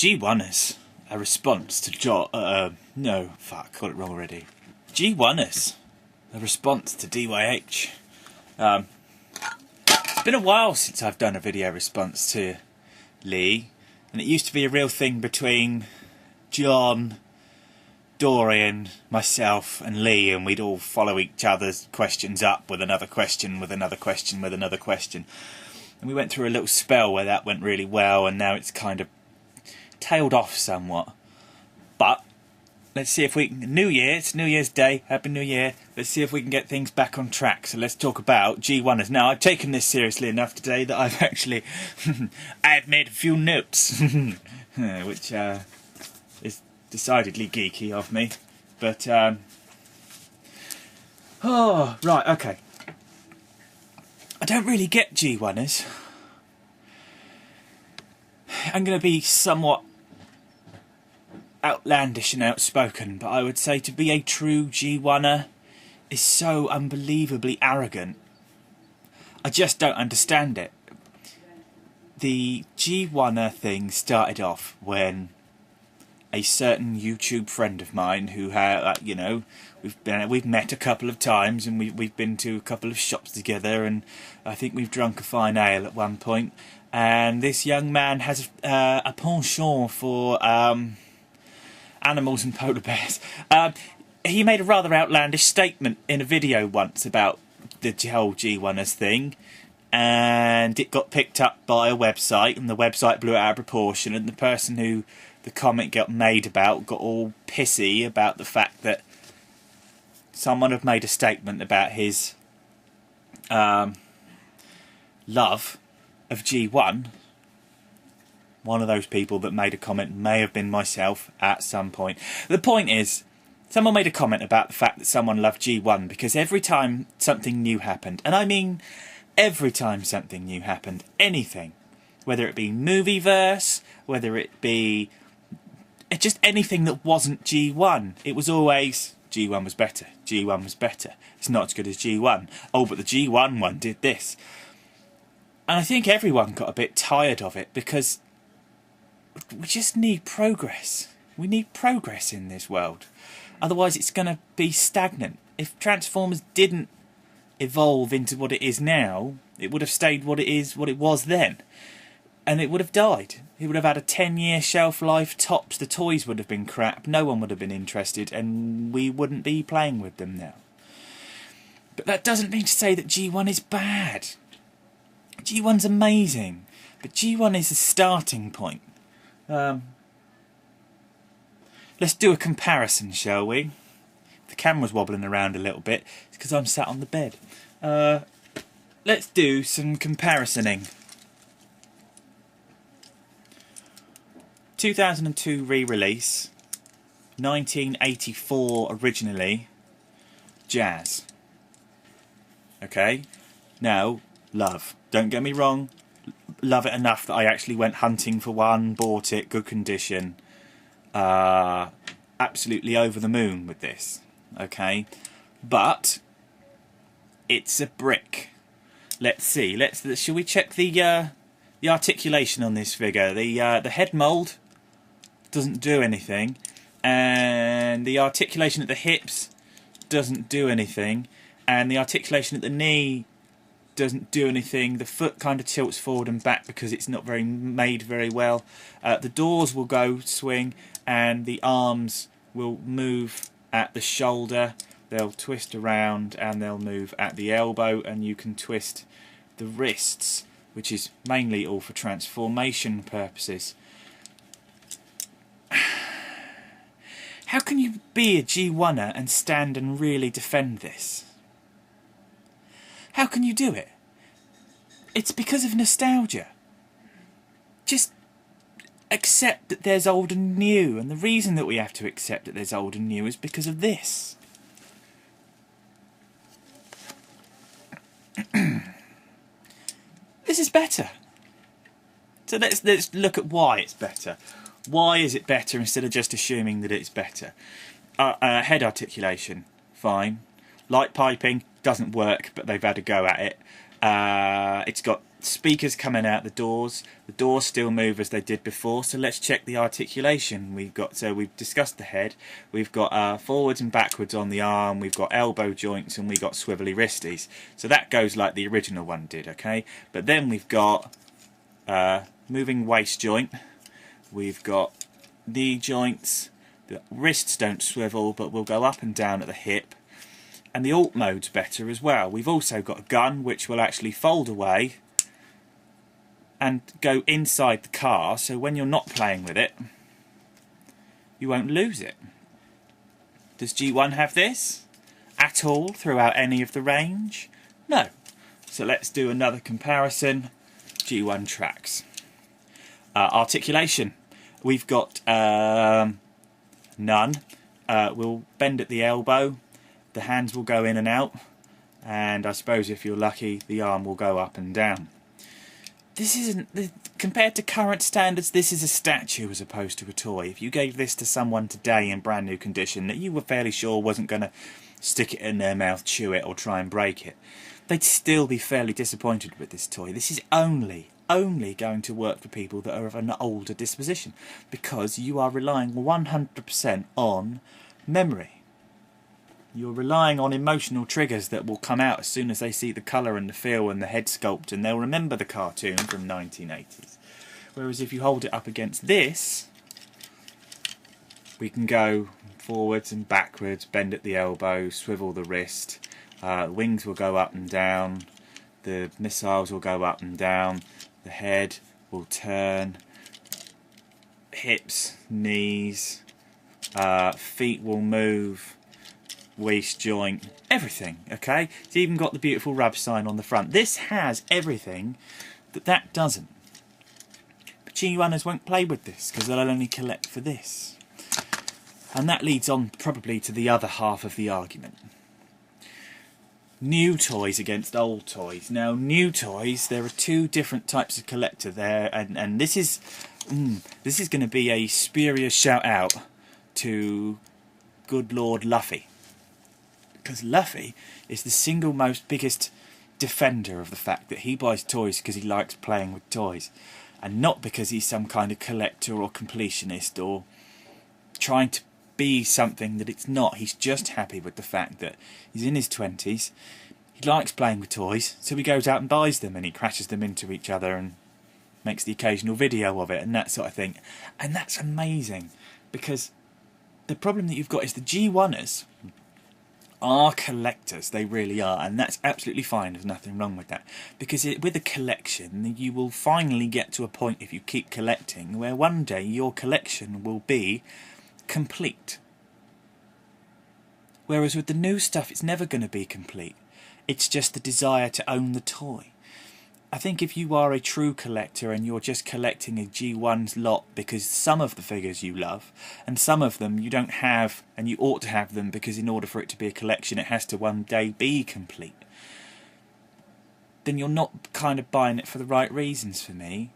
GEEWUNNERS, a response to no, fuck, got it wrong already. GEEWUNNERS, a response to DYH. It's been a while since I've done a video response to Lee, and it used to be a real thing between John, Dorian, myself and Lee, and we'd all follow each other's questions up with another question, with another question, with another question. And we went through a little spell where that went really well, and now it's kind of tailed off somewhat. But let's see if we can... New Year, it's New Year's Day, Happy New Year. Let's see if we can get things back on track. So let's talk about GEEWUNNERS. Now, I've taken this seriously enough today that I've actually... I've made a few notes, which is decidedly geeky of me. But, oh, right, okay. I don't really get GEEWUNNERS. I'm going to be somewhat outlandish and outspoken, but I would say to be a true GEEWUNNER is so unbelievably arrogant. I just don't understand it. The GEEWUNNER thing started off when a certain YouTube friend of mine who had, you know, we've met a couple of times and we've been to a couple of shops together, and I think we've drunk a fine ale at one point. And this young man has a penchant for animals and polar bears. He made a rather outlandish statement in a video once about the whole GEEWUNNERS thing, and it got picked up by a website, and the website blew it out of proportion, and the person who the comment got made about got all pissy about the fact that someone had made a statement about his love of G1. One of those people that made a comment may have been myself at some point. The point is, someone made a comment about the fact that someone loved G1 because every time something new happened, and I mean every time something new happened, anything, whether it be Movieverse, whether it be just anything that wasn't G1, it was always G1 was better, G1 was better, it's not as good as G1, oh but the G1 one did this. And I think everyone got a bit tired of it because we just need progress. We need progress in this world. Otherwise it's going to be stagnant. If Transformers didn't evolve into what it is now, it would have stayed what it was then. And it would have died. It would have had a 10-year shelf life tops. The toys would have been crap. No one would have been interested, and we wouldn't be playing with them now. But that doesn't mean to say that G1 is bad. G1's amazing, but G1 is a starting point. Let's do a comparison, shall we? The camera's wobbling around a little bit. It's because I'm sat on the bed. Let's do some comparisоning. 2002 re-release, 1984 originally, Jazz. Okay, now, love. Don't get me wrong, love it enough that I actually went hunting for one, bought it, good condition. Absolutely over the moon with this, okay? But, it's a brick. Let's see, shall we check the articulation on this figure? The head mould doesn't do anything, and the articulation at the hips doesn't do anything, and the articulation at the knee doesn't do anything. The foot kind of tilts forward and back because it's not made very well. The doors will go swing, and the arms will move at the shoulder. They'll twist around and they'll move at the elbow, and you can twist the wrists, which is mainly all for transformation purposes. How can you be a GEEWUNNER and stand and really defend this? How can you do it? It's because of nostalgia. Just accept that there's old and new, and the reason that we have to accept that there's old and new is because of this. This is better. So let's look at why it's better. Why is it better instead of just assuming that it's better? Head articulation, fine. Light piping doesn't work, but they've had a go at it. It's got speakers coming out the doors still move as they did before, so let's check the articulation. We've discussed the head, we've got forwards and backwards on the arm, we've got elbow joints, and we've got swivelly wristies. So that goes like the original one did, okay? But then we've got moving waist joint, we've got knee joints, the wrists don't swivel but will go up and down at the hip, and the alt mode's better as well. We've also got a gun which will actually fold away and go inside the car, so when you're not playing with it, you won't lose it. Does G1 have this at all throughout any of the range? No. So let's do another comparison. G1 tracks. Articulation. We've got none. We'll bend at the elbow, the hands will go in and out, and I suppose if you're lucky, the arm will go up and down. This isn't, compared to current standards, this is a statue as opposed to a toy. If you gave this to someone today in brand new condition that you were fairly sure wasn't going to stick it in their mouth, chew it, or try and break it, they'd still be fairly disappointed with this toy. This is only going to work for people that are of an older disposition, because you are relying 100% on memory. You're relying on emotional triggers that will come out as soon as they see the colour and the feel and the head sculpt, and they'll remember the cartoon from 1980s. Whereas if you hold it up against this, we can go forwards and backwards, bend at the elbow, swivel the wrist, wings will go up and down, the missiles will go up and down, the head will turn, hips, knees, feet will move, waist joint, everything, okay? It's even got the beautiful rub sign on the front. This has everything that doesn't. But GEEWUNNERS won't play with this because they'll only collect for this. And that leads on probably to the other half of the argument. New toys against old toys. Now, new toys, there are two different types of collector there, and this is going to be a spurious shout out to good Lord Luffy. Because Luffy is the single most biggest defender of the fact that he buys toys because he likes playing with toys, and not because he's some kind of collector or completionist or trying to be something that it's not. He's just happy with the fact that he's in his 20s, he likes playing with toys, so he goes out and buys them, and he crashes them into each other and makes the occasional video of it and that sort of thing. And that's amazing, because the problem that you've got is the GEEWUNNERS are collectors. They really are, and that's absolutely fine. There's nothing wrong with that, because with a collection you will finally get to a point, if you keep collecting, where one day your collection will be complete. Whereas with the new stuff, it's never going to be complete. It's just the desire to own the toy. I think if you are a true collector and you're just collecting a G1's lot because some of the figures you love, and some of them you don't have and you ought to have them because in order for it to be a collection it has to one day be complete, then you're not kind of buying it for the right reasons for me.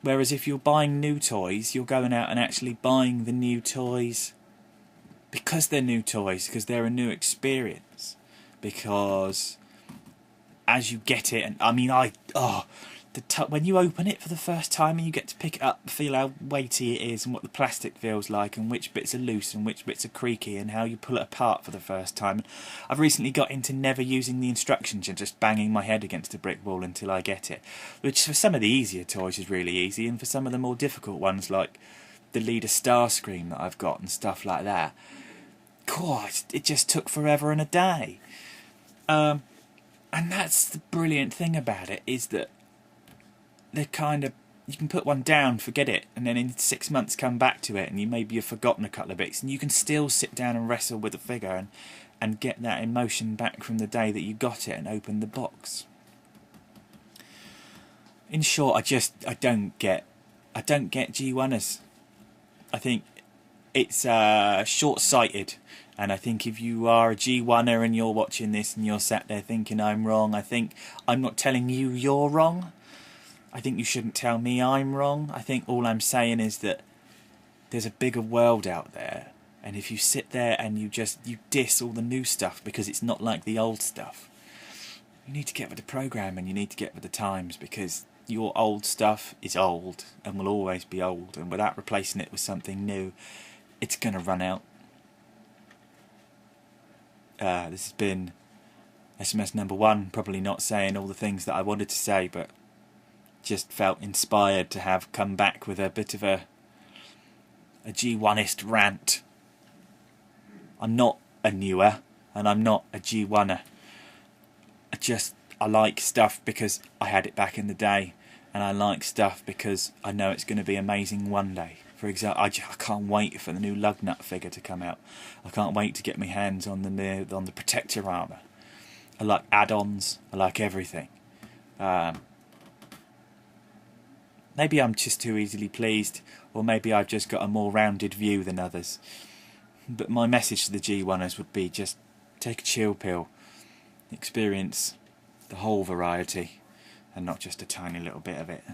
Whereas if you're buying new toys, you're going out and actually buying the new toys because they're new toys, because they're a new experience, because as you get it, and I mean, when you open it for the first time and you get to pick it up, feel how weighty it is and what the plastic feels like and which bits are loose and which bits are creaky and how you pull it apart for the first time. I've recently got into never using the instructions and just banging my head against a brick wall until I get it, which for some of the easier toys is really easy, and for some of the more difficult ones like the Leader Starscream that I've got and stuff like that, God, it just took forever and a day. And that's the brilliant thing about it, is that they're kind of, you can put one down, forget it, and then in 6 months come back to it and you maybe have forgotten a couple of bits, and you can still sit down and wrestle with the figure and get that emotion back from the day that you got it and opened the box. In short, I don't get GEEWUNNERS. I think it's short-sighted. And I think if you are a GEEWUNNER and you're watching this and you're sat there thinking I'm wrong, I think I'm not telling you you're wrong. I think you shouldn't tell me I'm wrong. I think all I'm saying is that there's a bigger world out there. And if you sit there and you diss all the new stuff because it's not like the old stuff, you need to get with the program and you need to get with the times, because your old stuff is old and will always be old, and without replacing it with something new, it's going to run out. This has been SMS number 1, probably not saying all the things that I wanted to say, but just felt inspired to have come back with a bit of a G1ist rant. I'm not a newer, and I'm not a G1er. I like stuff because I had it back in the day, and I like stuff because I know it's going to be amazing one day. For example, I can't wait for the new Lugnut figure to come out. I can't wait to get my hands on the Protector armour. I like add-ons. I like everything. Maybe I'm just too easily pleased, or maybe I've just got a more rounded view than others. But my message to the G1ers would be just take a chill pill, experience the whole variety, and not just a tiny little bit of it.